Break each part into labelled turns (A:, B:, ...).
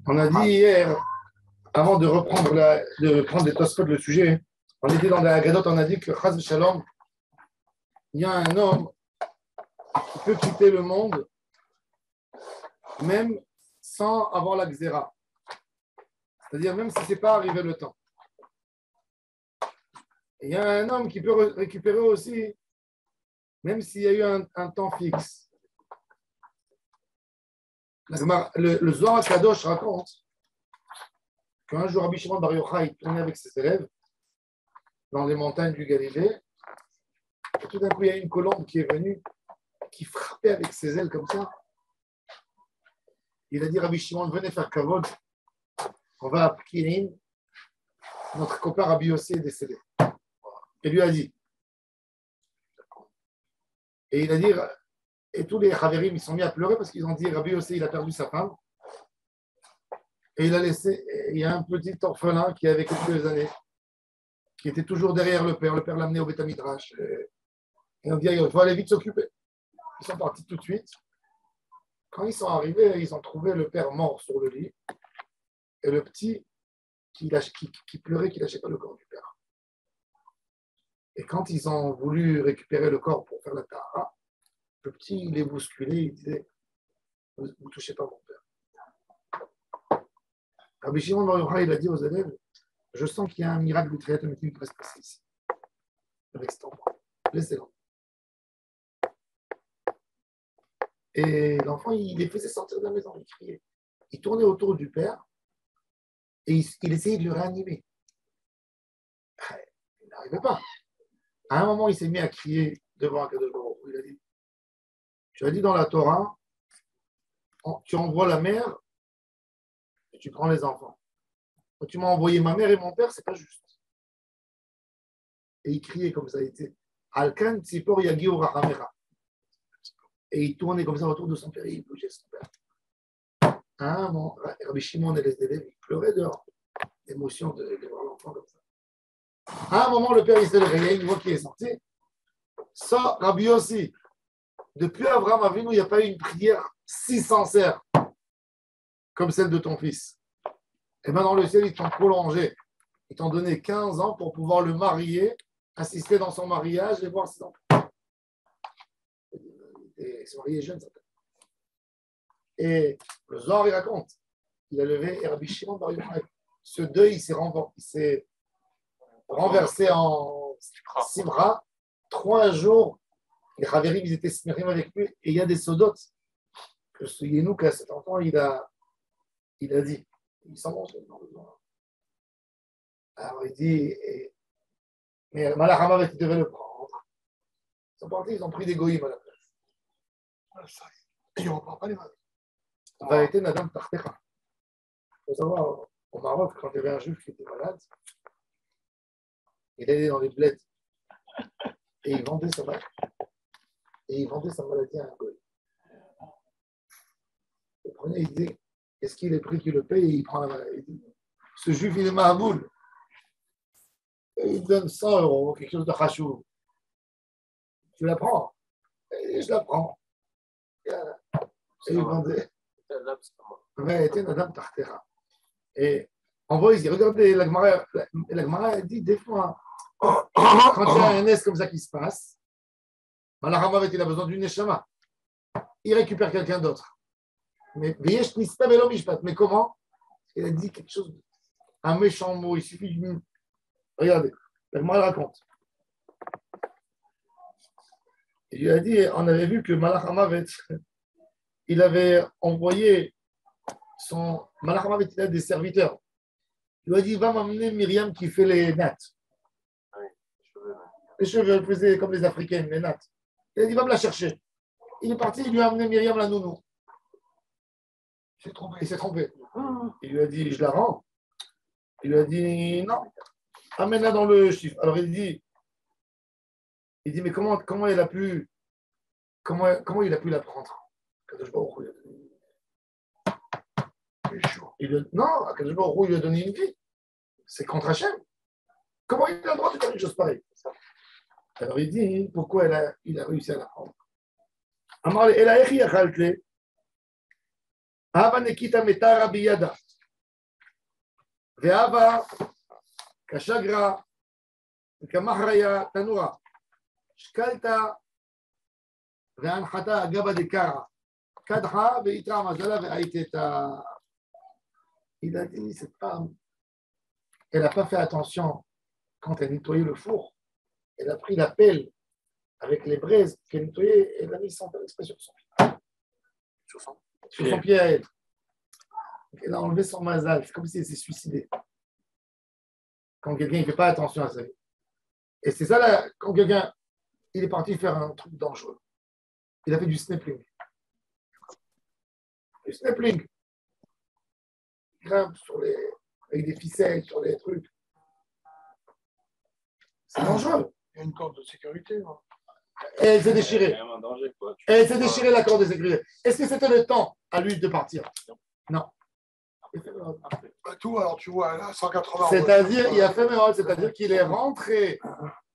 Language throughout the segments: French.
A: On a dit hier, avant de de prendre les Tosfot le sujet, on était dans la Haggadot, on a dit que Chaz Shalom, il y a un homme qui peut quitter le monde même sans avoir la Xéra. C'est-à-dire même si ce n'est pas arrivé le temps. Et il y a un homme qui peut récupérer aussi, même s'il y a eu un temps fixe. Le Zohar Kadosh raconte qu'un jour, Rabbi Shimon Bar Yochai tournait avec ses élèves dans les montagnes du Galilée. Et tout d'un coup, il y a une colombe qui est venue, qui frappait avec ses ailes comme ça. Il a dit, Rabbi Shimon, venez faire kavod. On va à Pkirin. Notre copain Rabbi Yossi est décédé. Et lui a dit. Et il a dit, et tous les Chaverim, ils sont mis à pleurer parce qu'ils ont dit, Rabbi Yossi, il a perdu sa femme. Et il a laissé, il y a un petit orphelin qui avait quelques années, qui était toujours derrière le père. Le père l'a amené au Beth Midrash. Et on dit, il faut aller vite s'occuper. Ils sont partis tout de suite. Quand ils sont arrivés, ils ont trouvé le père mort sur le lit et le petit qui pleurait, qui lâchait pas le corps du père. Et quand ils ont voulu récupérer le corps pour faire la tahara, le petit, il les bousculait, il disait, vous ne touchez pas mon père. Rabbi Shimon Bar Yochai, il a dit aux élèves, je sens qu'il y a un miracle du Triat Amitim qui va se passer ici, avec cet enfant. Laissez-le. Et l'enfant, il les faisait sortir de la maison, il criait. Il tournait autour du père et il essayait de le réanimer. Il n'arrivait pas. À un moment, il s'est mis à crier devant Akadosh Baruch Hu. Il a dit, tu as dit dans la Torah, tu envoies la mère et tu prends les enfants. Quand tu m'as envoyé ma mère et mon père, c'est pas juste. Et il criait comme ça, il était Alkan Tzipor Yagi Rahamera. Et il tournait comme ça autour de son père et il bougeait son père. À un moment, Rabbi Shimon et les élèves, ils pleuraient dehors. L'émotion de voir l'enfant comme ça. À un moment, le père, il s'est réveillé, une voix qui est sortie. Ça, Rabbi Yossi, depuis Abraham Avinu, il n'y a pas eu une prière si sincère comme celle de ton fils. Et bien dans le ciel, ils t'ont prolongé. Ils t'ont donné 15 ans pour pouvoir le marier, assister dans son mariage et voir ses enfants. Et se marier jeune, ça peut. Et le Zohar, il raconte, il a levé et Rabbi Shimon Bar Yochai. Ce deuil, il s'est renversé en Simra. 3 jours, les Chaverim, ils étaient smirim avec lui. Et il y a des sodotes que ce Yenouk, à cet enfant, il a dit. Il s'en mange dans le Zohar. Alors il dit, mais Malach Hamavet, il devait le prendre. Ils sont partis, ils ont pris des goïms à la place. Et on ne prend pas les mains. On va arrêter Nadam Tartecha. Il faut savoir, au Maroc, quand il y avait un juif qui était malade, il allait dans les bleds et il vendait sa maladie. Et il vendait sa maladie à un goï. Il prenait, il disait, est-ce qu'il est pris qu'il le paye et il prend la maladie. Ce juif, il est mahaboul. Et il donne 100 €, quelque chose de chachou. Tu la prends? Et je la prends. Et il vendait. Et on voit ici, regardez, la Gemara dit des fois, quand il y a un S comme ça qui se passe, Malach Hamavet, il a besoin d'une neshama. Il récupère quelqu'un d'autre. Mais comment? Il a dit quelque chose, un méchant mot, il suffit d'une. Regardez, la Gemara raconte. Il lui a dit, on avait vu que Malach Hamavet, il avait envoyé son. Malach Hamavet, il a des serviteurs. Il lui a dit, va m'amener Myriam qui fait les nattes. Les cheveux, elle faisait comme les Africaines, les nattes. Il a dit, va me la chercher. Il est parti, il lui a amené Myriam la nounou. Il s'est trompé. Il lui a dit, je la rends. Il lui a dit, non, amène-la dans le chiffre. Alors il dit, mais comment il a pu la prendre? Non, Akadosh Baruch Hu, il lui a donné une vie. C'est contre Hachem. Comment il a le droit de faire une chose pareille? Alors il dit, pourquoi il a réussi à la prendre? Amar el Aechi Achalte, Hava Nekita Meta Rabbi Yada. Ve'ava, kashagra, kamahraya, tanura, shkalta, ve'anchata, gaba de kara, kadha, ve'itra, mazala, ve'aiteta. Il a dit, cette femme, elle n'a pas fait attention quand elle nettoyait le four. Elle a pris la pelle avec les braises qu'elle nettoyait et elle l'a mis sans faire exprès sur son pied. Sur son pied à elle. Elle a enlevé son mazal. C'est comme si elle s'est suicidée. Quand quelqu'un ne fait pas attention à ça. Et c'est ça, là, quand quelqu'un il est parti faire un truc dangereux. Il a fait du snapping. Du snapping. Il grimpe avec des ficelles sur les trucs. C'est dangereux.
B: Il y a une corde de sécurité. Non?
A: Et elle s'est déchirée. Et elle s'est déchirée la corde de sécurité. Est-ce que c'était le temps à lui de partir? Non.
B: Bah, tout, alors tu vois, là, 180.
A: C'est-à-dire, il a fait Mérod, c'est-à-dire qu'il est rentré.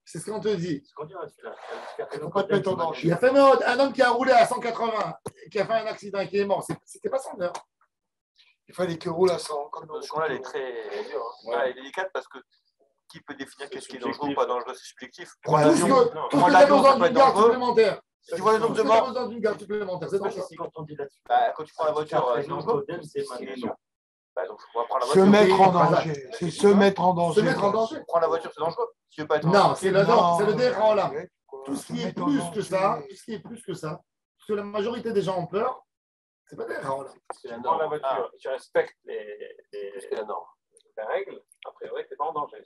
A: C'est ce qu'on te dit.
B: Il ne faut pas te mettre en danger.
A: Il a fait Mérod, un homme qui a roulé à 180, qui a fait un accident et qui est mort. C'était pas son heure.
B: Il fallait qu'il roule à 100. Comme
C: Ce qu'on a, elle est très dure. Hein. Ouais. Elle est délicate parce que qui peut définir qu'est-ce qui est dangereux ou pas dangereux, c'est subjectif.
A: Tout ce que tu as besoin d'une garde supplémentaire.
C: Si tu vois le nombre de morts.
A: besoin d'une garde supplémentaire. C'est dangereux.
C: Quand tu prends la voiture, c'est dangereux. Donc, on va prendre la
B: voiture. Se mettre en danger. C'est se mettre en danger.
A: Se mettre en danger.
C: Prendre la voiture, c'est dangereux. Si tu veux pas être
A: non, c'est le déran là. Tout ce qui est plus que ça, parce que la majorité des gens ont peur, c'est pas des déran là.
D: C'est la norme. La voiture, tu respectes la norme. Les règles, a priori, tu n'es pas en danger.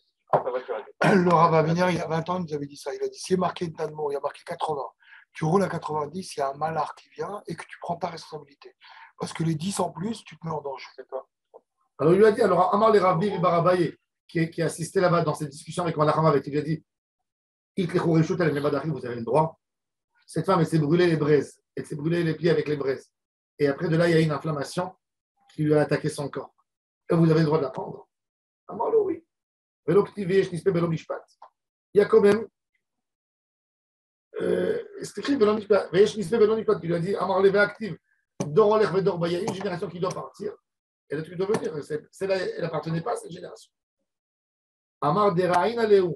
B: Le rabbin Viner, il y a 20 ans, il nous avait dit ça. Il a dit, s'il y a marqué une mort, il y a marqué 80. Tu roules à 90, il y a un malard qui vient et que tu prends ta responsabilité. Parce que les 10 en plus, tu te mets en danger.
A: Alors il lui a dit, alors Amar les Rabbi Barabaye, qui assistait là-bas dans cette discussion avec Manachama, avec il lui a dit, vous avez le droit. Cette femme, elle s'est brûlée les braises. Elle s'est brûlée les pieds avec les braises. Et après de là, il y a une inflammation qui lui a attaqué son corps. Et vous avez le droit de la prendre. Amar le oui. Il y a quand même c'est écrit il lui a dit Amar Levé active Dorolech Vedorba, il y a une génération qui doit partir et le truc doit venir, celle-là elle n'appartenait pas à cette génération. Amar Deraïn Aleu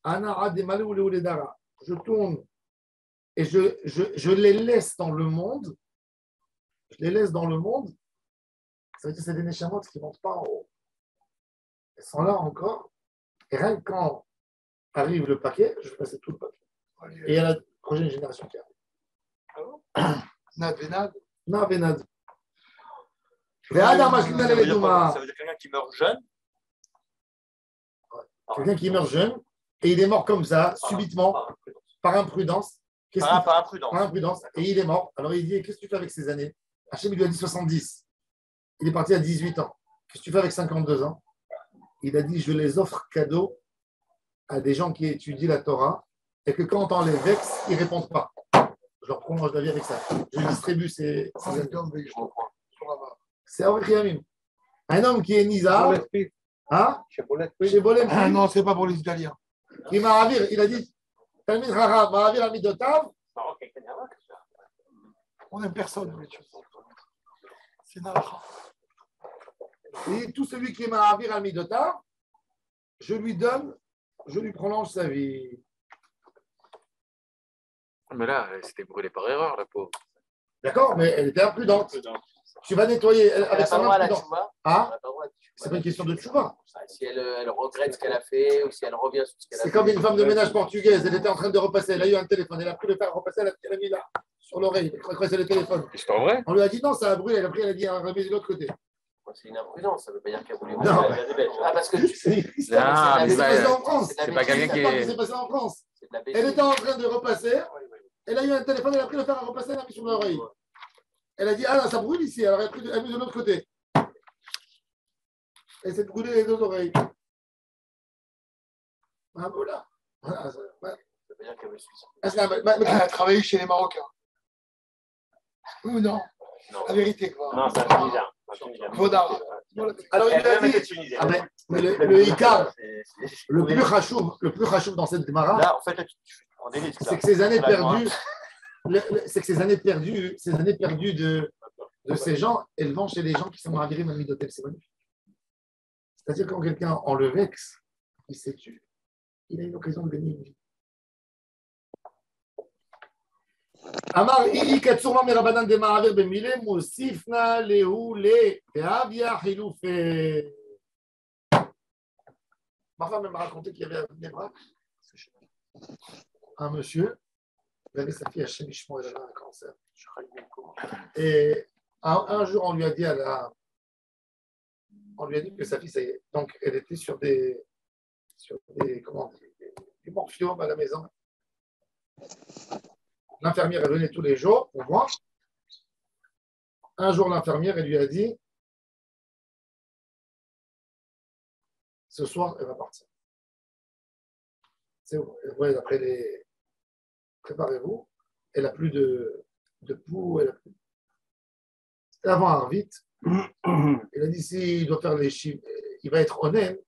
A: Anara Demaleu Leudara, je tourne et je les laisse dans le monde, ça veut dire que c'est des Neshamot qui ne montent pas en haut, elles sont là encore. Et rien que quand arrive le paquet, je vais passer tout le paquet. Et il y a la prochaine génération qui arrive.
B: Nad Venad.
A: Nad Venad.
C: Ça veut dire quelqu'un qui meurt jeune.
A: Quelqu'un qui meurt jeune et il est mort comme ça, subitement, par imprudence.
C: Par imprudence.
A: Et il est mort. Alors il dit, qu'est-ce que tu fais avec ces années? Hachem lui a dit 70. Il est parti à 18 ans. Qu'est-ce que tu fais avec 52 ans? Il a dit, je les offre cadeaux à des gens qui étudient la Torah et que quand on les vexe, ils ne répondent pas. Je leur prolonge la vie avec ça. Je distribue ces c'est Avril. Un homme qui est Nizar. Hein? Chez Bolem.
B: Ah non, ce n'est pas pour les Italiens.
A: Il a dit, Talmid Rara, Ma'avir Amidotav.
B: On n'aime personne. C'est Nara.
A: Et tout celui qui est Ma'avir Amidotav, je lui prolonge sa vie.
D: Mais là, elle s'était brûlée par erreur, la pauvre.
A: D'accord, mais elle était imprudente. Tu vas nettoyer avec sa main imprudente. Ah, c'est pas une question de tchouva.
E: Si elle regrette ce qu'elle a fait ou si elle revient sur ce qu'elle a fait.
A: C'est comme une femme de ménage portugaise. Elle était en train de repasser. Elle a eu un téléphone. Elle a pris le fer à repasser. Elle a mis là, sur l'oreille. Elle croit que c'est le téléphone.
D: C'est pas vrai.
A: On lui a dit non, ça a brûlé. Elle a pris, elle a dit remis de l'autre côté.
E: C'est une imprudence. Ça ne veut pas dire qu'elle a voulu.
A: Non.
E: Ah, parce que
A: c'est passé en France.
D: C'est pas quelqu'un qui est.
A: C'est passé en France. Elle était en train de repasser. Elle a eu un téléphone. Elle a pris le fer à repasser. Elle a mis sur l'oreille. Elle a dit, ah là, ça brûle ici. Alors elle a mis de l'autre côté. Elle s'est brûlée les deux oreilles. Ah, voilà.
E: Ça veut dire qu'elle veut suicider.
B: Elle a travaillé chez les Marocains. Ou non? La vérité, quoi.
D: Non, c'est un Tunisien.
B: Vaudard.
A: Alors il a dit, mais le Icar, le plus chachouf dans cette Gemara,
C: là, en fait,
A: c'est que ces années perdues. C'est que ces années perdues de ces gens, elles vont chez les gens qui sont mariés à Midotel. C'est magnifique. C'est-à-dire quand quelqu'un en le vexe, il s'est tué. Il a une occasion de gagner une vie. Amar Katsuma Merabanan de Ma'aver Bemile Mousifna Leoule Teavia Hiloufe. Ma femme m'a raconté qu'il y avait un monsieur, il avait sa fille Hachem Ishmo, elle avait un cancer. Et un jour, on lui a dit que sa fille, ça y est. Donc, elle était sur des comment dire, du morphium à la maison. L'infirmière, elle venait tous les jours pour voir. Un jour, l'infirmière, elle lui a dit, ce soir, elle va partir. Ouais, après les... Préparez-vous. Elle n'a plus de pouls. C'était avant Arvit. Elle a dit, s'il doit faire les chiffres, il va être honnête.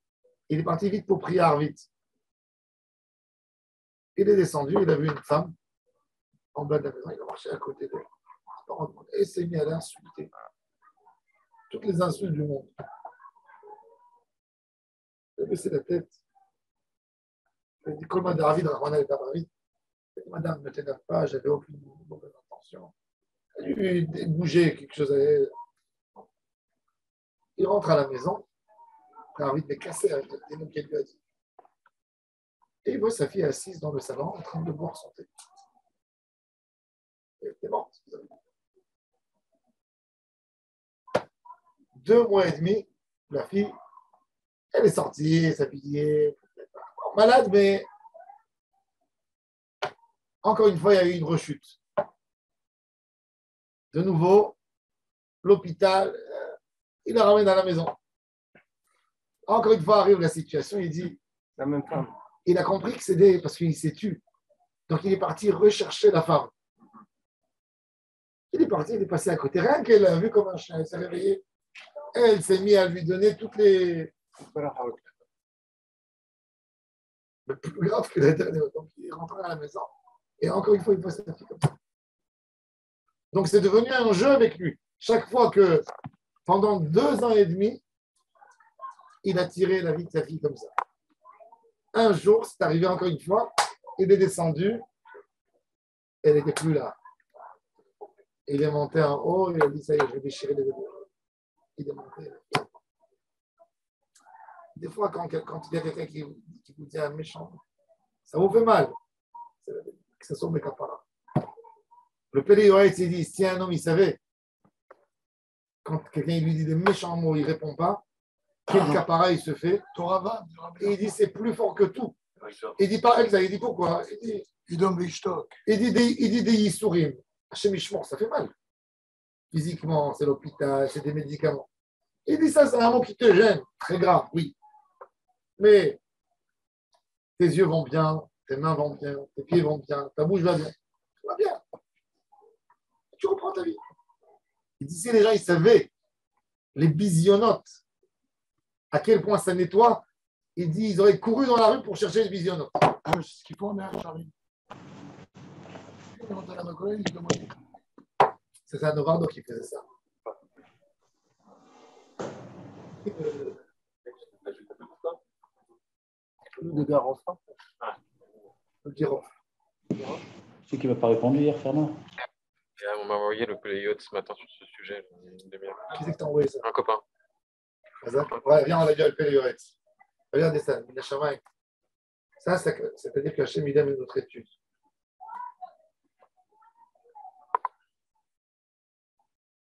A: Il est parti vite pour prier Arvit. Il est descendu, il a vu une femme en bas de la maison, il a marché à côté d'elle. Et il s'est mis à l'insulter. Toutes les insultes du monde. Il a baissé la tête. Il a dit, comment David, Rahman est David. Il a dit, madame, ne t'énerve pas, j'avais aucune mauvaise intention. Il a dû bouger quelque chose à elle. Il rentre à la maison. David est cassé avec les mots qu'elle lui a dit. Et il voit sa fille assise dans le salon en train de boire son thé. Elle était morte. 2 mois et demi, la fille, elle est sortie, elle s'habillait, malade, mais encore une fois, il y a eu une rechute. De nouveau, l'hôpital, il la ramène à la maison. Encore une fois, arrive la situation, il dit,
D: La même femme.
A: Il a compris que c'était parce qu'il s'est tué. Donc il est parti rechercher la femme. Il est parti, il est passé à côté. Rien qu'elle a vu comme un chien, elle s'est réveillée. Elle s'est mise à lui donner toutes les. Le plus grave que la dernière. Donc il est rentré à la maison. Et encore une fois, il passe sa fille comme ça. Donc c'est devenu un jeu avec lui. Chaque fois que, pendant 2 ans et demi, il a tiré la vie de sa fille comme ça. Un jour, c'est arrivé encore une fois, il est descendu, elle n'était plus là. Il est monté en haut, il a dit, ça y est, je vais déchirer les deux. Il est monté. Des fois, quand il y a quelqu'un qui vous dit un méchant, ça vous fait mal. Que ce soit mes caparas. Le Pélé Yoaït s'est dit, si un homme, il savait, quand quelqu'un lui dit des méchants mots, il ne répond pas, quel capara il se fait, et il dit c'est plus fort que tout. Il dit pas ça, il dit pourquoi? Il dit des yissourim. Hachem Ishmor, ça fait mal. Physiquement, c'est l'hôpital, c'est des médicaments. Il dit ça, c'est un mot qui te gêne, très grave, oui. Mais tes yeux vont bien, tes mains vont bien, tes pieds vont bien, ta bouche va bien. Ça va bien. Tu reprends ta vie. Il dit si les gens ils savaient les bisionotes, à quel point ça nettoie, il dit ils auraient couru dans la rue pour chercher les bisionotes.
B: C'est ce qu'il faut en Charlie.
A: C'est un Novardo qui faisait ça.
C: Le gars enfin.
A: Le Giro.
F: C'est qui ne m'a pas répondu hier, Fernand.
C: On m'a envoyé le Péléiot ce matin sur ce sujet.
A: Qui c'est que t'as envoyé ça?
C: Un copain.
A: Ouais, viens, on a vu le Péléiot. Regardez ça, ça, c'est-à-dire qu'Hachem il aime notre étude.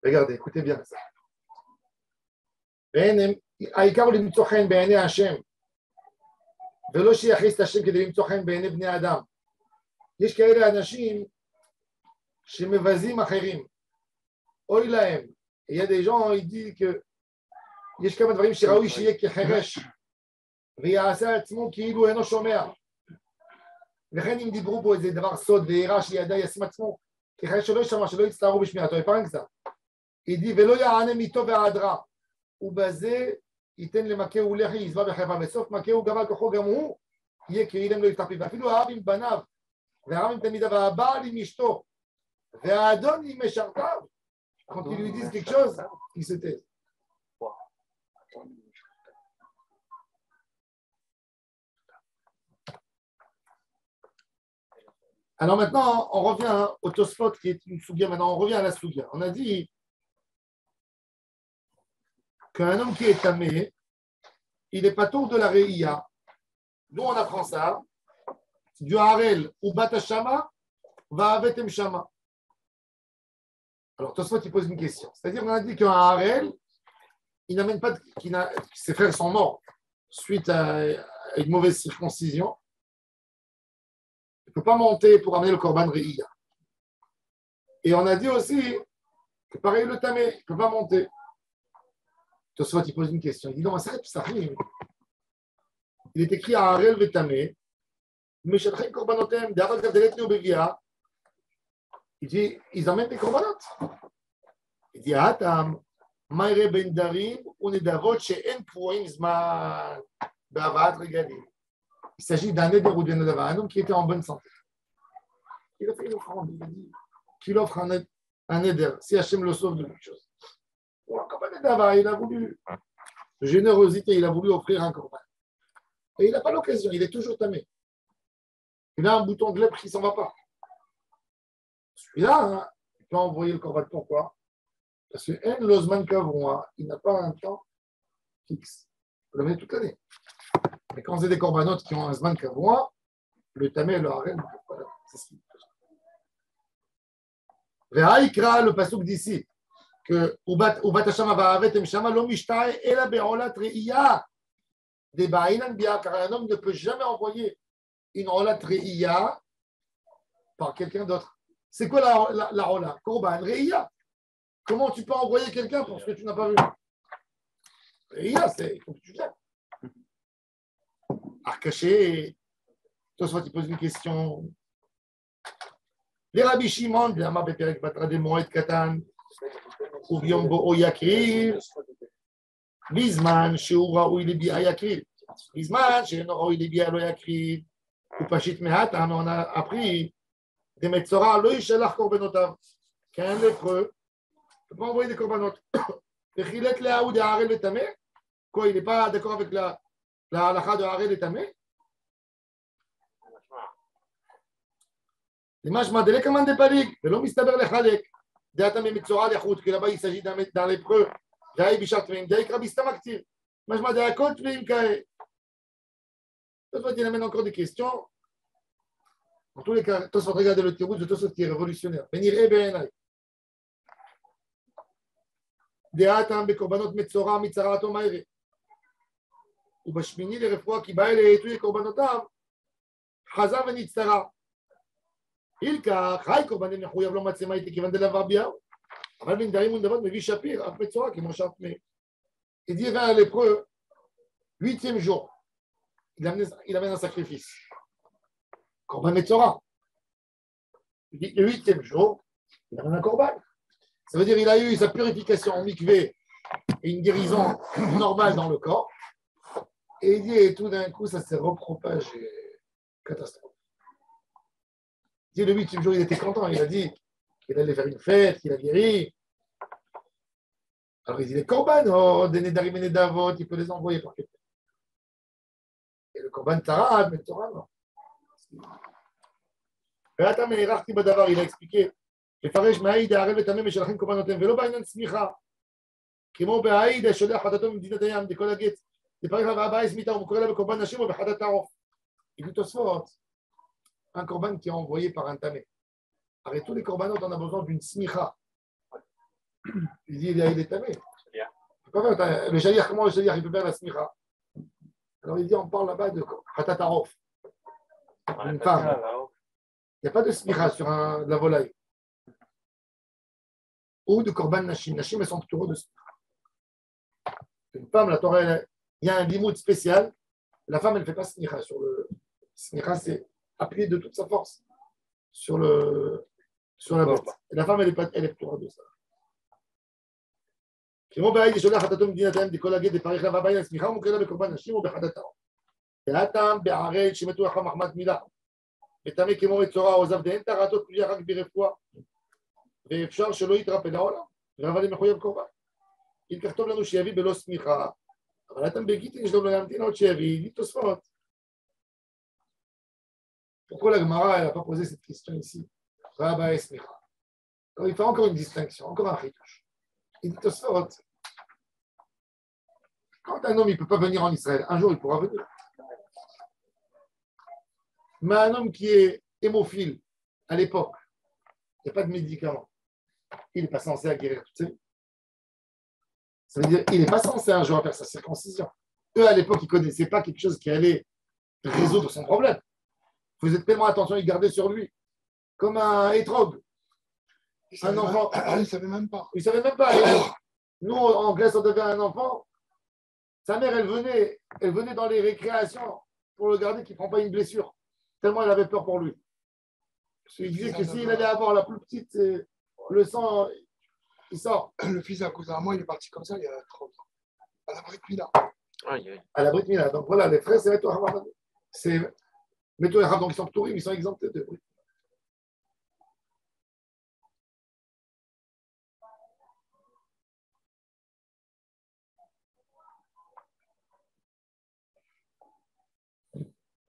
A: Regardez, écoutez bien ça. העיקר למצוא חן בעיני השם, ולא שיכניס את השם כדי למצוא חן בעיני בני אדם. יש כאלה אנשים שמבזים אחרים. אוי להם. Il y a des gens, ils disent que יש כמה דברים שראוי שיהיה כחרש, ויעשה עצמו כאילו אינו שומע. וכן אם דיברו בו איזה דבר סוד ויראה שידע ישים עצמו, כחרש שלא ישמע, שלא יצטערו בשמיעתו. Il dit ולא יענה מיתו והעדרה. ובזה ייתן למכהו לחי יזבע בחרפה, וסוף מכהו גבל כוחו גם הוא יהיה כאילו לא יפתח פיו. ואפילו האב עם בניו, והרב עם תלמידיו, והבעל עם אשתו, והאדון עם משרתיו. Quand ils lui disent quelque chose, il se taise. Alors maintenant, on revient au Tosfot qui est une sougia. Maintenant, on revient à la sougia. On a dit qu'un homme qui est tamé, il n'est pas tour de la réia. D'où on apprend ça? Du harel ou batashama va avec shama. Alors, Tosfot, il pose une question. C'est-à-dire, on a dit qu'un harel, il n'amène pas, ses frères sont morts suite à une mauvaise circoncision. Il ne peut pas monter pour amener le korban réia. Et on a dit aussi que pareil, le tamé, il ne peut pas monter. Tosfot, il pose une question. Il dit, non, ça arrive. Il est écrit à harel vetamé. Il dit, ils emmènent des corbanotes. Il dit, Atam, Maïre ben Darim, on est d'avot chez En Pouim Zman, Bavat Regalim. Il s'agit d'un éder ou d'un éder, un homme qui était en bonne santé. Il a fait une offrande, il a dit qu'il offre un éder, si Hachem le sauve de quelque chose. Ou un corban d'Ava, il a voulu, de générosité, il a voulu offrir un corban. Et il n'a pas l'occasion, il est toujours tamé. Il a un bouton de lèpre qui ne s'en va pas. Celui-là, hein, il peut envoyer le corban. Pourquoi? Parce que En Lozman Kavroa, il n'a pas un temps fixe. Il peut l'amener toute l'année. Mais quand c'est des corbanotes qui ont un Zman Kavroa, le tamé et le harem, c'est ce qu'il faut. Ve'aikra, le pasuk d'ici, que Ubat Hashama va'avetem shama lo mishtae ela be'olat re'iya de ba'inan bi'a, car un homme ne peut jamais envoyer une olat re'iya par quelqu'un d'autre. C'est quoi la olat? Korban re'iya. Comment tu peux envoyer quelqu'un pour ce que tu n'as pas vu? Re'iya, il faut que tu viennes. Arcaché, toi, soit tu poses une question. Les Rabbi Shimon, Lama Beperek Batra de Moed Katan, Uvion Bo Yakrir, Bizman, Sheura ou il est bien Yakrir, Bizman, Sheura ou il est bien Yakrir, ou Pachit Mehata, mais on a appris des Metzora, le Ishalach Korbenotav, qu'un lépreux ne peut pas envoyer des corbanotes. Le Chilet Leaou de Harel et Tamé, quoi, il n'est pas d'accord avec la halakha de Harel et Tamé? L'image de l'écommande des paliques, de l'homme istaber les chalek, de Atamé Metzora les choutes, que là-bas il s'agit d'un lépreux, d'Aïe Bichat Vim, d'Aïe Krabistamaktir, l'image de la côte Vim Kae. Il amène encore des questions. En tous les cas, tous faut regarder le tirou de tout ce qui est révolutionnaire. Venir Ebenai. De Atam Bekorbanot Metzora Mitzarato Maire. Ou Bashmini les refrois qui baillent les tous les corbanotam, Hazar Venitzara. Il car Chai Korbanem Yachouyav lo Matzema ite kivan de la Varbia. אבל בנדרים הוא מדבר מביא שפיר, אף בצורה כמו שפמי. Il dit vers un lépreux, 8e jour, il amène un sacrifice. Korban Metzora. Il dit le 8e jour, il amène un korban. Ça veut dire qu'il a eu sa purification en mikvé et une guérison normale dans le corps. Et il dit, et tout d'un coup, ça s'est repropagé. Catastrophe. Il dit, le 8e jour, il était content. Il a dit qu'il allait faire une fête, qu'il a guéri. Alors il dit, les korbanot, des nedarim et nedavot, il peut les envoyer par quelqu'un. Et le korban tarad, mais Torah, non. Il a expliqué, לפרש מהעיד הערל וטמא משלחים קורבנותיהם ולא בעניין סמיכה כמו בהעיד השולח חטאתו ממדינת הים דכל הגט לפרש הבאה הסמיתה ומקורא לה בקורבן נשים ובחטאת העוף. Il dit Tosfot, un korban qui est envoyé par un tamé. Avec tous les korbanot, on a besoin d'une smicha. Il dit il est tamé. Le jalir, comment le jalir il peut faire la smicha? Alors il dit on parle là-bas de khatat harof, une femme. Il n'y a pas de smicha sur de la volaille. Ou de korban nashim. Nashim, elles sont plutôt de smicha. Une femme, la Torah, il y a un limoud spécial. La femme, elle ne fait pas smicha sur le. Smicha, c'est appuyer de toute sa force sur la bête. Et la femme, elle est plutôt de ça. כמו בעיד שולח חטאתו ממדינת הים דכל הגט דפריך לה והבעיה הסמיכה ומוקרא לה בקורבן נשים ובחטאת העוף. והטעם בערל שמתו אחר מחמת מילה. וטמא כמו מצורע או עוזב דהן טהרתו תלויה רק ברפואה. ואפשר שלא יתרפא לעולם. אבל היא מחויב קורבן. אם כך טוב לנו שיביא בלא סמיכה. אבל אתם בגיטין יש לנו להמתין עוד שיביא, תוספות. Pourquoi la Gemara n'a pas posé cette question ici? Rabba Esmicha. Il fait encore une distinction, encore un chidouche. Il dit Tosfot, quand un homme ne peut pas venir en Israël, un jour il pourra venir. Mais un homme qui est hémophile à l'époque, il n'y a pas de médicaments, il n'est pas censé guérir toute sa vie. Ça veut dire qu'il n'est pas censé un jour faire sa circoncision. Eux, à l'époque, ils ne connaissaient pas quelque chose qui allait résoudre son problème. Ils faisaient tellement attention, ils gardaient sur lui, comme un hétrogue. Un enfant.
B: Ils ne savaient même pas.
A: Ils ne savaient même pas. Nous, en Grèce, on devait un enfant. Sa mère, elle venait dans les récréations pour le garder qu'il ne prend pas une blessure. Tellement elle avait peur pour lui. Parce qu'il disait que s'il allait avoir la plus petite, le sang, il sort.
B: Le fils d'un cousin à moi, il est parti comme ça il y a 30 ans. À la Brit Mila.
A: À la Brit Mila. Donc voilà, les frères, c'est Meto Haram. C'est Meto Haram. Donc ils sont touristes, ils sont exemptés de Brit.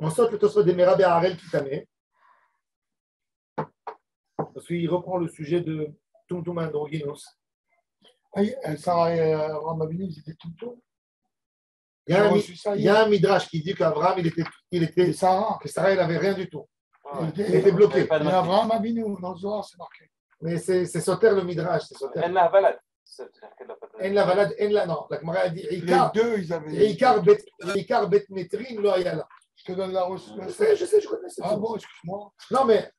A: On saute le Tosfot des Merabé Harel Kitame. Parce qu'il reprend le sujet de Tumtum Androgynos.
B: Sarah et Abraham Avinu, ils étaient tout le temps.
A: Il y a un midrash qui dit qu'Abraham, que Sarah, il n'avait rien du tout. Il était bloqué.
B: Et Abraham Avinu, dans le Zohar, c'est marqué.
A: Mais c'est Soter le midrash. C'est Soter.
D: En la valade.
A: En la valade, en la non. La Gemara a dit
B: Les deux, ils avaient.
A: Ikar bet metrin lo ayala.
B: Je te donne la ressource.
A: Je sais, je connais.
B: Ah bon, excuse-moi.
A: Non, mais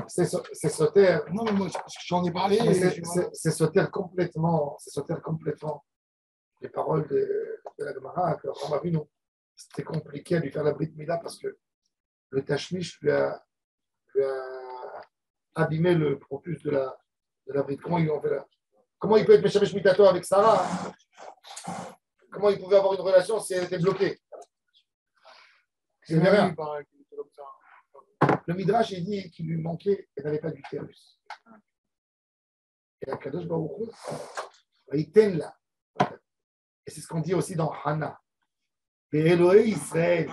A: c'est Soter.
B: Non, mais moi, j'en ai parlé.
A: C'est Soter complètement. C'est Soter complètement. Les paroles de la Gemara, que Abraham Avinu, c'était compliqué à lui faire la Brit Mila parce que le Tashmish lui a abîmé le propus de la Brit. Comment ils ont fait là? Comment il peut être Meshamesh Mitato avec Sarah? Comment il pouvait avoir une relation si elle était bloquée? Il n'y avait rien. Le Midrash, il dit qu'il lui manquait, elle n'avait pas d'utérus. Et la Kadosh Baruch Hu, il t'aime là. Et c'est ce qu'on dit aussi dans Hana. Et Elohé Israël,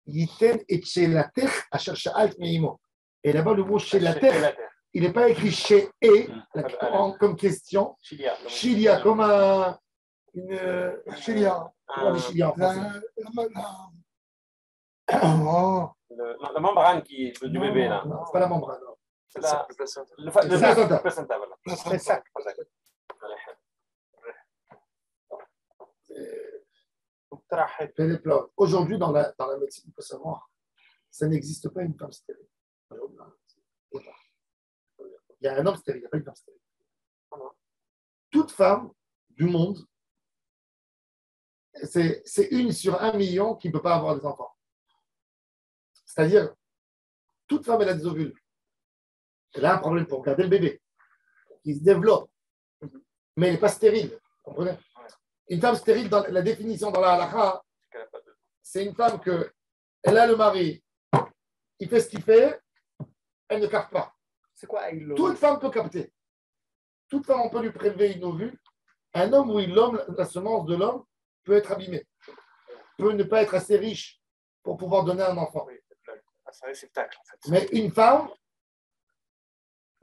A: Yiten et Shelater asher sha'alt meimo. Et là-bas, le mot Shelater, il n'est pas écrit chez et comme question. Chilia, comme une chilia. Comment chilia en français?
D: La membrane du bébé, là.
A: Non, c'est pas la membrane.
D: C'est le placenta, voilà.
A: C'est ça. Aujourd'hui, dans la médecine, il faut savoir, ça n'existe pas une femme stérile. Il y a un homme stérile, il n'y a pas une femme stérile. Toute femme du monde, c'est une sur 1 million qui ne peut pas avoir des enfants. C'est-à-dire, toute femme, elle a des ovules. Elle a un problème pour garder le bébé, qui se développe, mais elle n'est pas stérile. Vous comprenez? Une femme stérile, dans la définition dans la halakha, c'est une femme elle a le mari, il fait ce qu'il fait, elle ne capte pas.
E: C'est quoi
A: Toute femme peut capter. Toute femme, on peut lui prélever une ovule. Un homme, oui, la semence de l'homme peut être abîmée, peut ne pas être assez riche pour pouvoir donner un enfant.
D: C'est un réceptacle, en fait.
A: Mais une femme,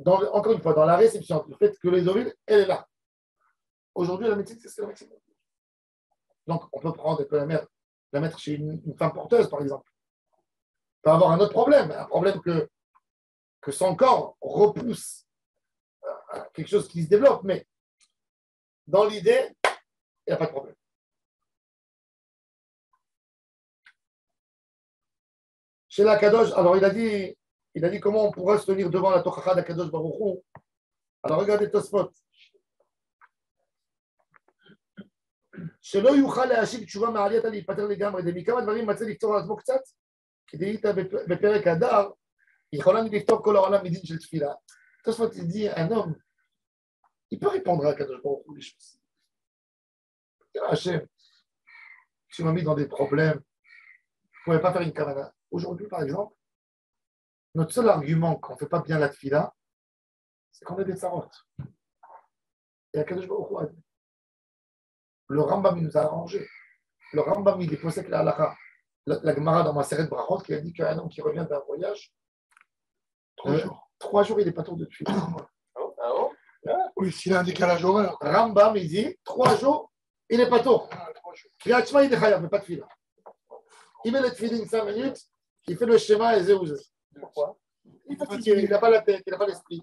A: encore une fois, dans la réception, le fait que les ovules, elle est là. Aujourd'hui, la médecine, c'est ce que la médecine. Donc, on peut prendre, la mettre chez une femme porteuse, par exemple. Elle peut avoir un autre problème, un problème que son corps repousse quelque chose qui se développe, mais dans l'idée, il n'y a pas de problème. Chez la Kadosh, alors il a dit comment on pourrait se tenir devant la Tochacha de Kadosh Baruch Hu. Alors regardez Tosfot. שלא יוכל להשיב תשובה מעלייתא להיפטר לגמרי, דמכמה דברים מצא לפתור על עצמו קצת, כדי איתה בפרק הדר, יכולה לפתור כל העולם מדין של תפילה. תוספות dit, un homme, il peut répondre à Kadosh Baruch Hu les choses. Hachem, tu m'as mis dans des problèmes, je ne pouvais pas faire une kavana. Aujourd'hui, par exemple, notre seul argument qu'on ne fait pas bien la tefila, c'est qu'on a des tsarotes. Et à Kadosh Baruch Hu a dit, le Rambam il nous a arrangé. Le Rambam il est posé que la halakha. la Gemara dans ma série de Brachot qui a dit qu'un homme qui revient d'un voyage, 3 jours, il n'est pas tour de tuer.
E: Ah bon?
B: Oui, s'il a un décalage horaire.
A: Rambam, il dit 3 jours, il n'est pas tour.
B: 3 jours.
A: Kriyat Shema, il est chayav, mais pas de fila. Il met le tefillin 5 minutes, il fait le schéma et zéouzé.
E: Pourquoi?
A: Il est fatigué, il n'a pas la tête, il n'a pas l'esprit.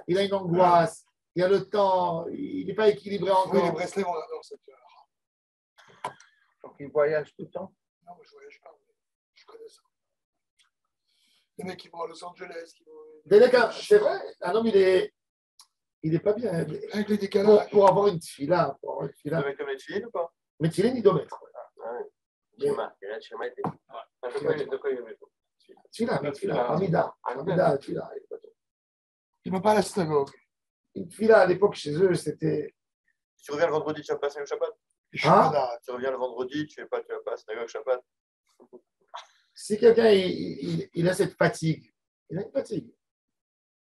A: Il a une angoisse, il a le temps, il n'est pas équilibré encore.
B: Oui, les bracelets, on adore cette heure.
E: Donc il voyage tout le temps.
B: Non, moi, je ne voyage pas. Je connais ça. Les mecs qui vont à Los Angeles.
A: C'est vrai, un homme, il n'est pas bien.
B: Avec les décalages.
A: Pour avoir une tefila.
C: Tu dois mettre comme les filles ou pas?
A: Mais tefillin, il doit mettre.
E: Schéma. Et là, le schéma était.
D: De quoi il met
A: Tefila, Amida, tefila.
B: Il ne va pas à la synagogue.
A: Une tefila, à l'époque, chez eux, c'était.
C: Si tu reviens le vendredi, tu vas passer au Shabbat. Tu reviens le vendredi, tu vas pas à la synagogue Shabbat.
A: Si quelqu'un il a cette fatigue, il a une fatigue.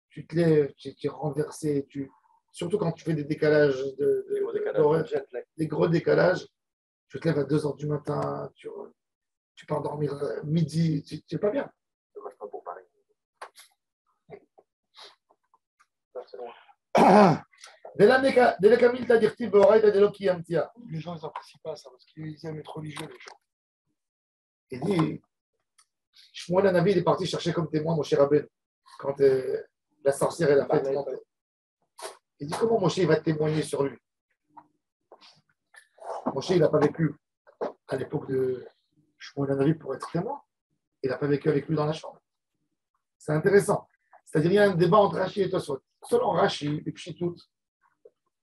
A: Tu te lèves, tu es renversé, surtout quand tu fais des décalages, des gros décalages, tu te lèves à 2h du matin, tu pars dormir midi, tu n'es pas bien.
E: Ça marche pas pour Paris.
A: Les
B: gens, ils n'apprécient pas ça parce qu'ils aiment être religieux, les gens.
A: Il dit, Shmuel Hanavi, il est parti chercher comme témoin Moshe Rabbeinu quand la sorcière elle a fait monter. Il dit, comment Moshe va témoigner sur lui? Moshe, il n'a pas vécu à l'époque de Shmuel Hanavi pour être témoin. Il n'a pas vécu avec lui dans la chambre. C'est intéressant. C'est-à-dire, il y a un débat entre Rashi et Tosfot. Selon Rashi et Pshitout,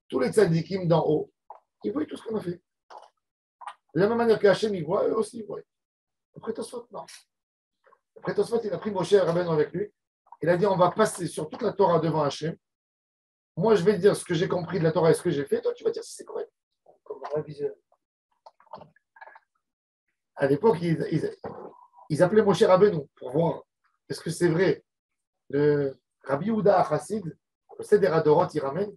A: tous les tzadikim d'en haut, ils voient tout ce qu'on a fait. De la même manière que Hachem, ils voient, eux aussi, ils voient. Après Tosfot, non. Après Tosfot, il a pris Moshe Rabbeinu avec lui. Il a dit, on va passer sur toute la Torah devant Hachem. Moi, je vais te dire ce que j'ai compris de la Torah et ce que j'ai fait. Toi, tu vas dire si c'est correct. Comme un réviseur. À l'époque, ils appelaient Moshe Rabbeinu pour voir est-ce que c'est vrai. Le Rabbi Yehuda Chassid, le Seder Adorot, il ramène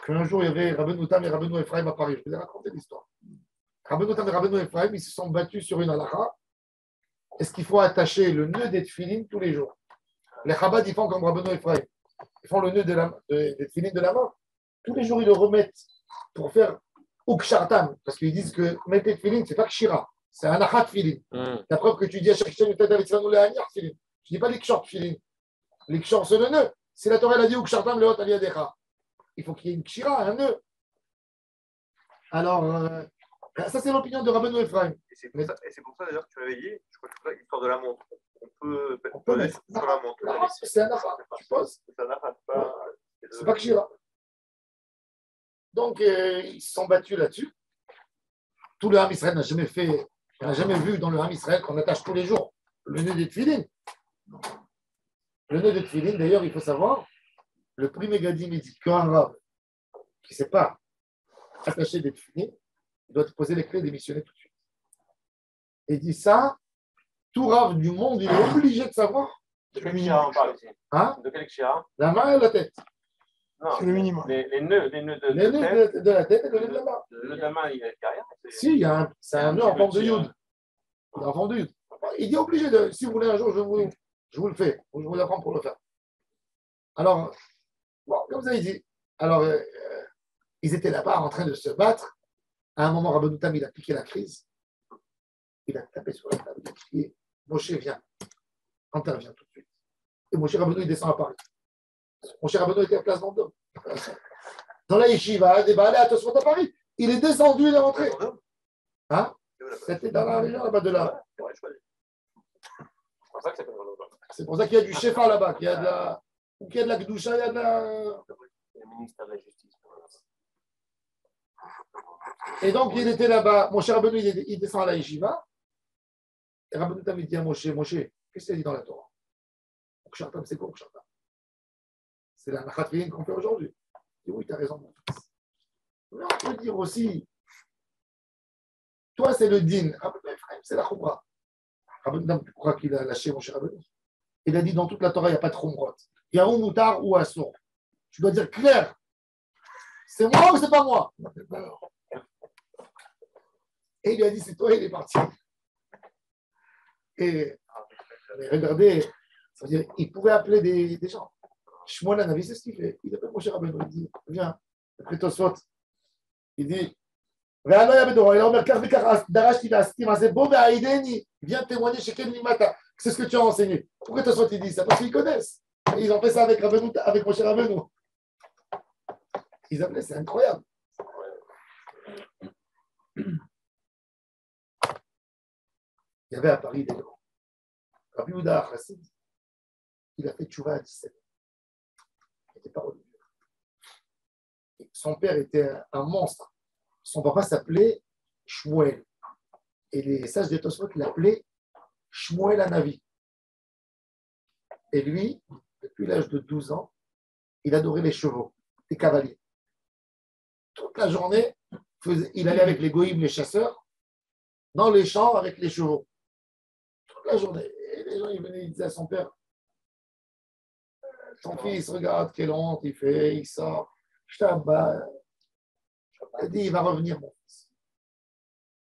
A: qu'un jour, il y avait Rabbeinu Tam et Rabbeinu Ephraim à Paris. Je vous ai raconté l'histoire. Rabbeinu Tam et Rabbeinu Ephraim, ils se sont battus sur une halakha. Est-ce qu'il faut attacher le nœud des tefilines tous les jours? Les Chabad, ils font comme Rabbeinu Ephraim. Ils font le nœud des tefilines de la main. Tous les jours, ils le remettent pour faire Ukshartam. Parce qu'ils disent que mettre les tefilines, ce n'est pas Kshira. C'est un achat tefilin. La preuve que tu dis à chaque chaîne, peut-être avec ça, nous les hanyar tefilin. Je ne dis pas les kshor tefilin. Les kshor, c'est le nœud. Si la Torah elle a dit Ukshartam, le hot aliadecha. Il faut qu'il y ait une Kshira, un nœud. Alors, ça, c'est l'opinion de Rabbeinu Ephraim.
C: Et c'est pour ça d'ailleurs que tu avais dit, je crois que c'est l'histoire de la montre. On peut
A: mettre
C: sur la montre.
A: C'est un achat, tu poses.
C: C'est un achat, pas.
A: C'est pas Kshira. Donc, ils se sont battus là-dessus. Tout le Ham Israël n'a jamais fait, on n'a jamais vu dans le Ham Israël qu'on attache tous les jours le nœud des tefilines. Le nœud des tefilines, d'ailleurs, il faut savoir, le prix Mégadim, il dit qu'un rab qui ne sait pas attacher des tefilines, il doit te poser les clés et démissionner tout de suite. Et il dit ça, tout rab du monde, il est obligé de savoir.
D: De quel kshira on parle ici?
A: Hein?
D: De quel kshira?
A: La main et la tête.
D: Non,
B: C'est le minimum.
D: Les nœuds
A: Les nœuds de la tête et le nœud de la main.
D: Le nœud de la main, il n'y a rien.
A: Si, c'est un nœud en forme de yud. Il est en forme de yud. Il dit obligé de, si vous voulez un jour, je vous le fais. Je vous apprends pour le faire. Alors, bon, comme ça, il dit. Alors, ils étaient là-bas en train de se battre. À un moment, Rabbeinu Tam, il a piqué la crise. Il a tapé sur la table. Il a crié, Moshe, viens. Interviens tout de suite. Et Moshe Rabbeinu, il descend à Paris. Moshe Rabbeinu était à Place Vendôme. Dans la yeshiva, des balais à Tosfot à Paris. Il est descendu, il est rentré. Hein? C'était dans la région là-bas de là.
D: C'est pour ça que c'est pas Vendôme.
A: C'est pour ça qu'il y a du shefa là-bas, qu'il y a de la gdoucha, il y a de la.
E: Le ministère de la Justice.
A: Et donc, il était là-bas. Moshe Rabbeinu, il descend à la yeshiva. Et Rabbeinu Tam, il dit à Moshe, qu'est-ce qu'il a dit dans la Torah? Ukshartam, c'est quoi Ukshartam? C'est la nachat qu'on fait aujourd'hui. Il dit, oui, tu as raison, mon fils. Mais on peut dire aussi, toi, c'est le din. Rabbeinu Ephraim, c'est la chumra. Rabbeinu Tam, tu crois qu'il a lâché Moshe Rabbeinu? Il a dit, dans toute la Torah, il n'y a pas de chumrot. Il y a ou moutar ou assour. Tu dois dire clair. C'est moi ou c'est pas moi? Et il lui a dit, c'est toi, il est parti. Et mais regardez, ça veut dire, il pouvait appeler des gens. Shmuel Hanavi, c'est ce qu'il fait. Il appelle Moshe Rabbeinu, il dit, viens, après Tosfot. Il dit, viens témoigner chez Ken Limata. C'est ce que tu as enseigné. Pourquoi Tosfot il dit ça? Parce qu'ils connaissent. Et ils ont fait ça avec Rabbeinu, avec Moshe Rabbeinu. Ils appelaient, c'est incroyable. Il y avait à Paris des gens. Rabbi Yehuda Chassid, il a fait tchouva à 17 ans. Il n'était pas revenu. Son père était un monstre. Son papa s'appelait Shmuel. Et les sages des Tosfot l'appelaient Shmuel Hanavi. Et lui, depuis l'âge de 12 ans, il adorait les chevaux, les cavaliers. Toute la journée, il allait avec les goïms, les chasseurs, dans les champs avec les chevaux. Toute la journée. Et les gens, ils venaient, ils disaient à son père, ton fils, regarde quelle honte il fait, il sort. Je t'abats. Il a dit, il va revenir, mon fils.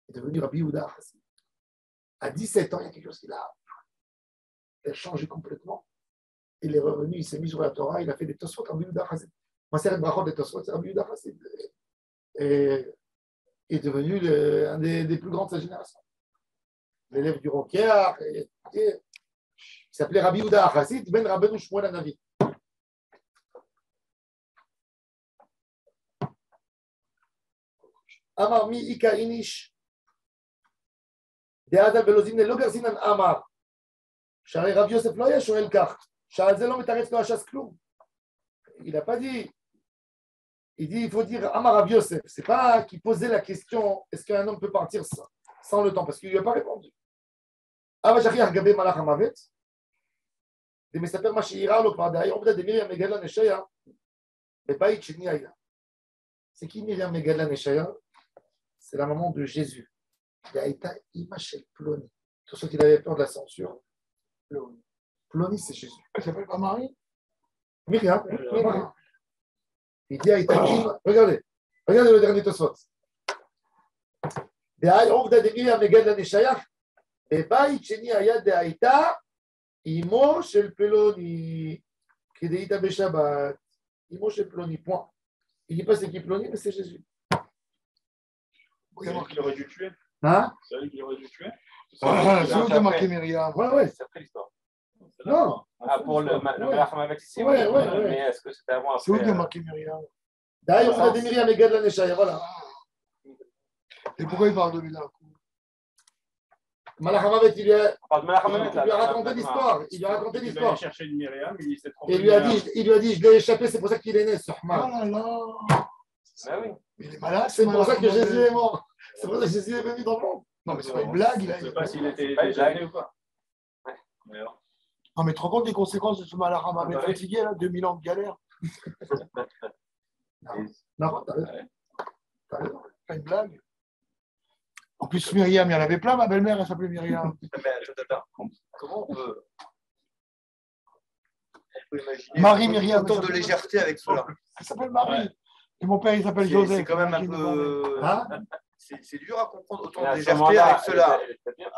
A: Il est devenu Rabbi Yehuda. À 17 ans, il y a quelque chose qu'il a changé complètement. Il est revenu, il s'est mis sur la Torah, il a fait des Tosfot, Rabbi Yehuda Chassid. Moi, c'est le brachot des Tosfot, c'est Rabbi Yehuda Chassid. Et il est devenu un des plus grands de sa génération. L'élève du Roker, il s'appelait Rabbi Yehuda Chassid, Ben Rabbeinu Shmuel Hanavi. Amar mi ika inish. דעד בלוזים לא גרסינן אמר, שהרי רב יוסף לא היה שואל כך, שעל זה לא מתרץ לו הש"ס כלום. Il n'a pas dit, il dit, il faut dire Amar Rav Yosef. C'est pas qu'il posait la question, est-ce qu'un homme peut partir sans le temps, parce qu'il ne lui a pas répondu. Ava Shachir Gabé Malach Hamavet, de Mesaper Mashira lo כבר דהי, עובדה דמיריה מגדלה נשיה, בבית שני היה. C'est qui Myriam Megadla Neshaya? C'est la maman de Jésus. Il a été Imachel Ploni. Tout ce qu'il avait peur de la censure. Ploni, c'est Jésus.
B: Elle s'appelle pas Marie?
A: Myriam. Il dit regardez le dernier Tosfot. דהי עובדה דמיריה מגדלה נשיה, בבית שני היה דהייתה אמו של פלוני, כדאיתה בשבת. אמו של פלוני, point. Il ne dit pas c'est qui Ploni, mais c'est Jésus.
D: C'est lui qui aurait dû tuer.
A: Hein?
D: C'est lui qui aurait dû tuer.
B: C'est où qui a marqué Myriam?
A: Ouais.
C: C'est après l'histoire.
A: Non.
C: Ah, pour le Malacham avec ici,
A: ouais.
C: Mais est-ce que c'était avant?
B: C'est où qui a marqué Myriam?
A: D'ailleurs, on a des Myriam et Gadla Neshaya, voilà.
B: Et pourquoi il parle de lui d'un coup?
A: Malachamavet, il lui a raconté l'histoire. Il lui a raconté
D: Il allait
A: l'histoire.
D: chercher une Myriam, il s'est trompé.
A: Et il lui a dit, je l'ai échappé, c'est pour ça qu'il est né, ce
B: Oh
A: Rahman.
B: là là!
C: Ben oui.
B: Il est malade,
A: C'est pour ça que Jésus est mort. C'est pour ça que Jésus est venu dans le monde.
B: Non, mais c'est pas une blague.
D: Je ne sais pas s'il était
C: Pas une
D: déjà né
C: blague.
D: ou pas.
C: Ouais.
D: Mais alors,
B: Non, mais tu te rends compte des conséquences de ce Malacham avec fatigué, là, 2000 ans de galère?
A: Non, t'as raison.
B: Pas une blague. En plus, Myriam, il y en avait plein, ma belle-mère, elle s'appelait Myriam.
C: Comment on peut imaginer
B: Marie Myriam.
C: autant de légèreté avec cela?
B: Elle s'appelle Marie. Et mon père, il s'appelle
C: C'est
B: Joseph.
C: quand même un peu.
A: Hein?
C: C'est dur à comprendre autant
D: à
C: de
D: ce
C: légèreté
D: moment-là,
C: avec cela.
D: elle était bien.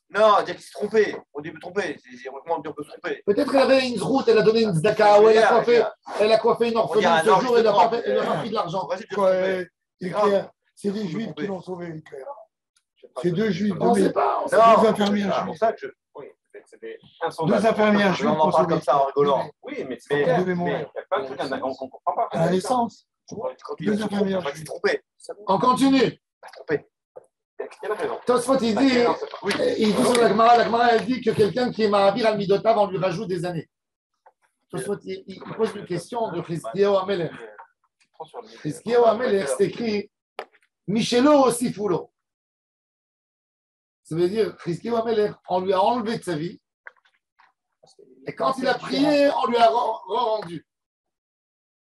C: Non, dire qu'il s'est trompé. On dit trompé. Comment on peut se tromper?
A: Peut-être qu'elle avait une route, elle a donné une zdaka, ou elle a coiffé une orpheline ce jour, elle a pas pris de l'argent.
B: Ouais, c'est clair. C'est des juifs qui l'ont sauvé, clair. C'est deux juifs,
A: On ne
B: deux
A: sait pas.
B: deux infirmières
D: C'est pour
B: juives.
D: ça que c'était
B: Deux
D: insondable.
B: infirmières
C: On
B: juives
C: en
B: qui ont
C: parle
B: sauvé.
C: comme ça en rigolant.
D: Oui, mais
B: Mais-
D: il y a
B: mais-
D: plein de trucs qu'on ne comprend pas.
B: À la naissance.
C: Quand il
B: Deux
C: se trompe,
B: infirmières
C: on va se
B: juives.
C: tromper.
A: On continue.
C: Il va se tromper.
D: Quelle raison?
A: Tosfot, il dit sur la Gemara, elle dit que quelqu'un qui est Mahavir al Midotav, on lui rajoute des années. Tosfot, il pose une question de Chizkiyahu Amelech. Chizkiyahu Amelech, c'est écrit Michelo aussi Foulo. Ça veut dire, Chizkiyahu Amelech, on lui a enlevé de sa vie. Et quand il a prié, on lui a rendu.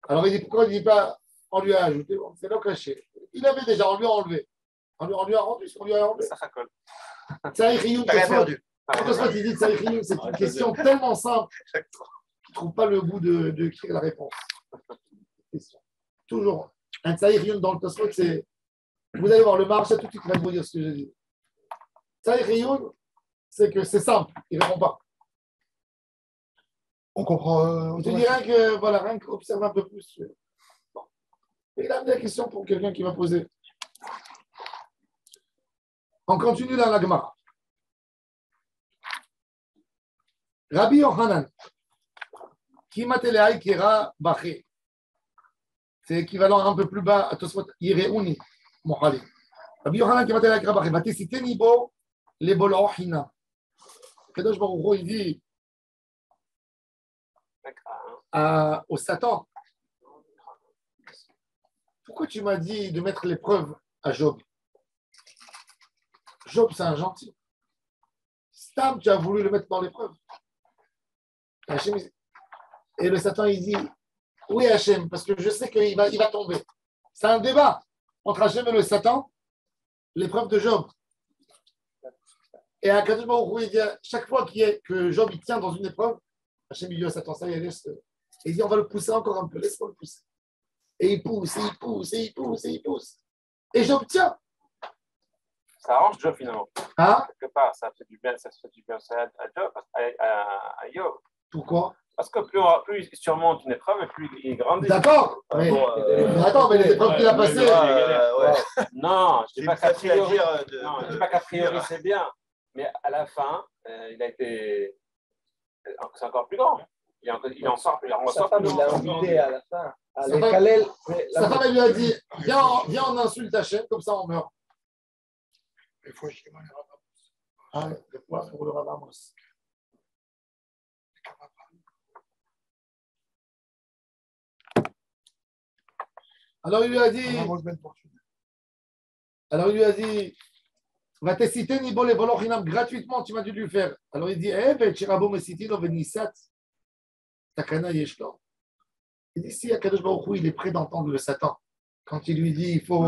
A: Alors il dit, pourquoi il ne dit pas, on lui a ajouté? C'est là caché. Il avait déjà, on lui a enlevé. On lui a rendu ce qu'on lui a enlevé.
D: Ça racole.
A: Tsarich Iyun,
C: T'as rien perdu.
A: Tosfot, il dit Tsarich Iyun, c'est une question tellement simple. Tu ne trouves pas le goût d'écrire la réponse. Question. Toujours. Un Tsarich Iyun dans le Tosfot, c'est. Vous allez voir le marché, tout de suite, il va vous dire ce que j'ai dit. Tsarich Iyun, c'est que c'est simple, il ne répond pas.
B: On comprend.
A: Je te dis rien qu'observe un peu plus. Bon. Il a des questions pour quelqu'un qui va poser. On continue dans la Gemara. Rabbi Yochanan, Kimateleai Kira Baché. C'est équivalent un peu plus bas à Tosfot Yireuni, Mohali. Rabbi Yochanan, Kimateleai Kira Baché. Vatesite Nibo, les Bolochina. Kadosh Baruch Hu, il dit au Satan, pourquoi tu m'as dit de mettre l'épreuve à Job? Job, c'est un gentil. Stam, tu as voulu le mettre dans l'épreuve. Et le Satan, il dit, oui, Hachem, parce que je sais qu'il va tomber. C'est un débat entre Hachem et le Satan, l'épreuve de Job. Et à Kadosh Baruch Hu, il dit, chaque fois que Job il tient dans une épreuve, Hachem il dit à Satan, ça y est, laisse. Et il dit, on va le pousser encore un peu, laisse-moi le pousser. Et il pousse, et il pousse, et il pousse, et il pousse. Et Job tient.
D: Ça arrange Job finalement.
A: Hein?
D: Quelque part, ça fait du bien, ça fait du bien à Job, à Job.
A: Pourquoi?
D: Parce que plus il surmonte une épreuve, plus il grandit.
A: D'accord. Mais les épreuves qu'il a passées.
D: Non, je ne dis pas qu'a priori. Non, je dis pas qu'a priori c'est bien. Mais à la fin, il a été. C'est encore plus grand. Il en sort plus.
E: Sa femme, il l'a invité à la fin.
A: Sa femme, elle lui a dit, viens, on insulte Hachem, comme ça on meurt.
B: Il faut chez moi les Rabbins.
A: Ah, le poids pour le Rabbins. Alors il lui a dit, va te citer ni les volochinam gratuitement, tu m'as dû lui faire. Alors il dit, chirabo me citi no venisat takana yeshlo. Il dit, si Akadosh Baruch Hu, il est prêt d'entendre le Satan quand il lui dit, il faut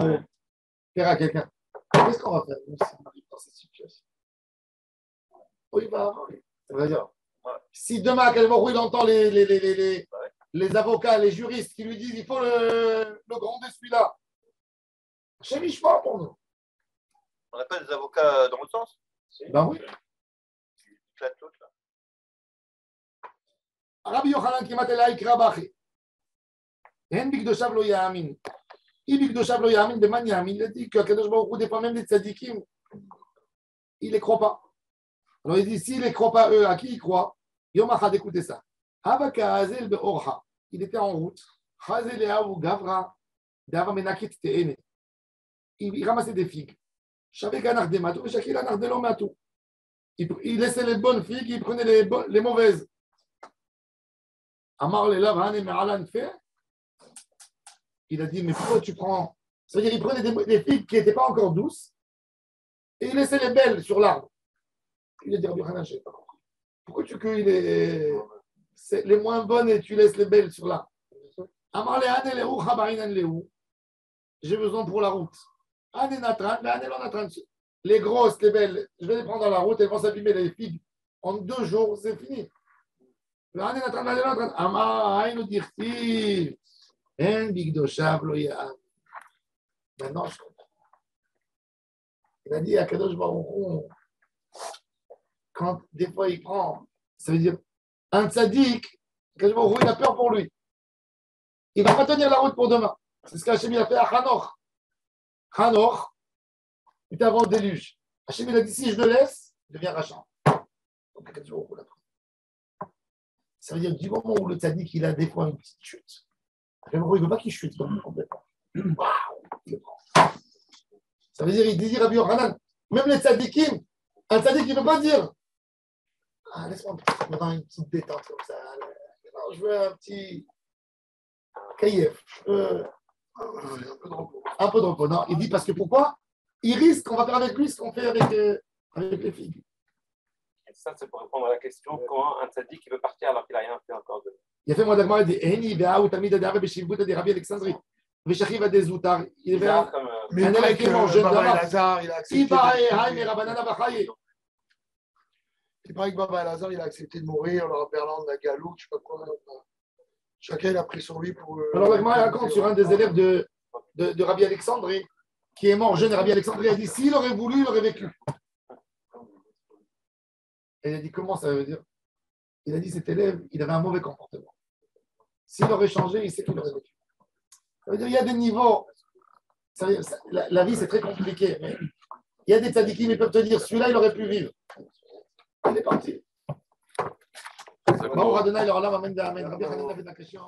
A: faire à quelqu'un. Qu'est-ce qu'on va faire nous si on arrive dans cette situation? Oui, ça veut dire, si demain Akadosh Baruch Hu, il entend les avocats, les juristes qui lui disent, il faut le gronder celui-là. Chémiche pas pour nous.
C: On n'a pas des avocats dans l'autre sens?
A: Ben oui. Rabbi Yochanan qui m'a dit là, il crabaché. Henbik de Shavlo Yamin. Ibik de Shavlo Yamin de Maniam. Il a dit que Kadosh Baruch Hu, des fois même les tzadikim, il ne les croit pas. Alors il dit, s'il ne les croit pas eux, à qui il croit? Yom Achad, écoutez ça. Habaka Hazel be Orha. Il était en route. Hazel Eaou Gavra. Dava Menakit Teene. Il ramassait des figues. Il laissait les bonnes figues, il prenait les mauvaises. Il a dit, mais pourquoi tu prends? C'est-à-dire, il prenait des figues qui n'étaient pas encore douces et il laissait les belles sur l'arbre. Il a dit, je n'ai pas compris. Pourquoi tu cueilles les moins bonnes et tu laisses les belles sur l'arbre? J'ai besoin pour la route. Les grosses, les belles, je vais les prendre dans la route, elles vont s'abîmer les figues. En 2 jours, c'est fini. Maintenant, je comprends. Il a dit à Kadosh Baruch Hu, quand des fois il prend, ça veut dire un tzaddik, Kadosh Baruch Hu, il a peur pour lui. Il ne va pas tenir la route pour demain. C'est ce qu'Hachem a fait à Hanoch. Hanoch, il était avant le déluge. Hachem il a dit, si je le laisse, je deviens rachat. Donc, ça veut dire du moment où le tzaddik, il a des fois une petite chute, il ne veut pas qu'il chute complètement. Il le prend. Ça veut dire, il dit Rabbi Yochanan, même les tzaddikim, un tzaddik, il ne peut pas dire, laisse-moi une petite détente comme ça. Non, je veux un petit kayef. Un peu de repos. Non, il dit parce que pourquoi? Il risque qu'on va faire avec lui ce qu'on fait avec les figues.
D: Et ça, c'est pour répondre à la question comment un tzaddik qui veut partir alors qu'il n'a rien fait encore de.
A: Il a fait moi d'agma des Eni, Béa, ou Tamid, Adara, Béchivbout, des Rabbi Alexandrie. Véchachiv, des Zoutar. Il est un élève qui mange jeune
B: Baba Elazar, il a accepté.
A: Il paraît
B: que Baba Elazar, il a accepté de mourir, leur parlant de la galoute, je ne sais pas quoi. Chacun, il a pris sur lui pour.
A: Alors, l'agma raconte sur un des élèves de Rabbi Alexandrie qui est mort jeune. Rabbi Alexandrie a dit s'il aurait voulu, il aurait vécu. Et il a dit, comment ça veut dire? Il a dit, cet élève, il avait un mauvais comportement. S'il aurait changé, il sait qu'il aurait vécu. Ça veut dire, il y a des niveaux. La vie, c'est très compliqué. Mais il y a des tzadikim qui peuvent te dire, celui-là, il aurait pu vivre. Il est parti. Bon, Radona, il aura là, amène, Rabbi Hanina, la question.